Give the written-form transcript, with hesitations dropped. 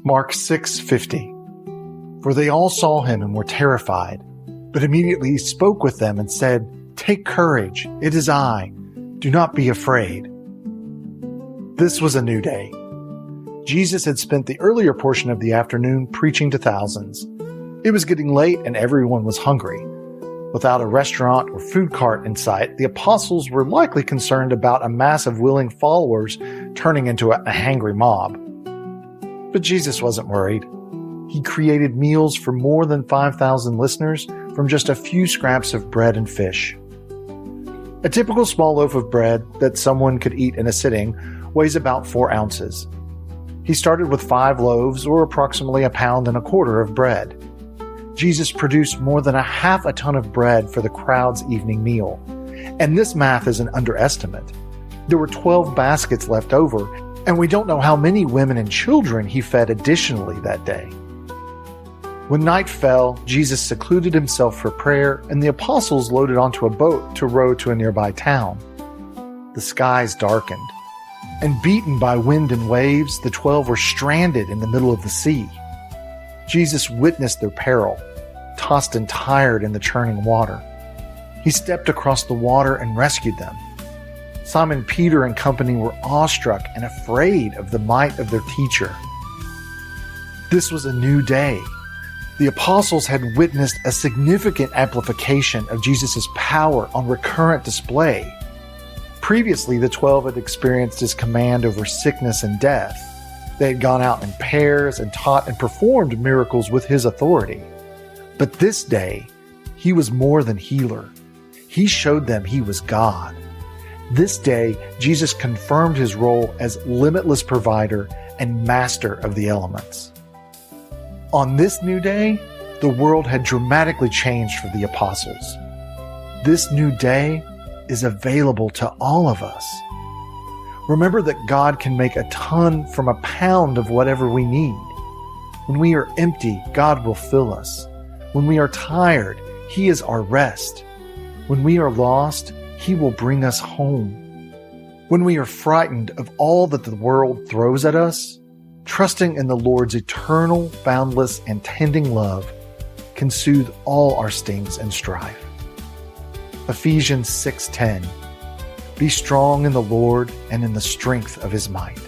Mark 6:50. For they all saw him and were terrified, but immediately he spoke with them and said, "Take courage, it is I. Do not be afraid." This was a new day. Jesus had spent the earlier portion of the afternoon preaching to thousands. It was getting late and everyone was hungry. Without a restaurant or food cart in sight, the apostles were likely concerned about a mass of willing followers turning into a hangry mob. But Jesus wasn't worried. He created meals for more than 5,000 listeners from just a few scraps of bread and fish. A typical small loaf of bread that someone could eat in a sitting weighs about 4 ounces. He started with 5 loaves, or approximately 1.25 pounds of bread. Jesus produced more than 1/2 ton of bread for the crowd's evening meal. And this math is an underestimate. There were 12 baskets left over, and we don't know how many women and children he fed additionally that day. When night fell, Jesus secluded himself for prayer, and the apostles loaded onto a boat to row to a nearby town. The skies darkened, and beaten by wind and waves, the 12 were stranded in the middle of the sea. Jesus witnessed their peril, tossed and tired in the churning water. He stepped across the water and rescued them. Simon Peter and company were awestruck and afraid of the might of their teacher. This was a new day. The apostles had witnessed a significant amplification of Jesus' power on recurrent display. Previously, the 12 had experienced his command over sickness and death. They had gone out in pairs and taught and performed miracles with his authority. But this day, he was more than healer. He showed them he was God. This day, Jesus confirmed his role as limitless provider and master of the elements. On this new day, the world had dramatically changed for the apostles. This new day is available to all of us. Remember that God can make a ton from 1 pound of whatever we need. When we are empty, God will fill us. When we are tired, He is our rest. When we are lost, He will bring us home. When we are frightened of all that the world throws at us, trusting in the Lord's eternal, boundless, and tending love can soothe all our stings and strife. Ephesians 6:10. Be strong in the Lord and in the strength of His might.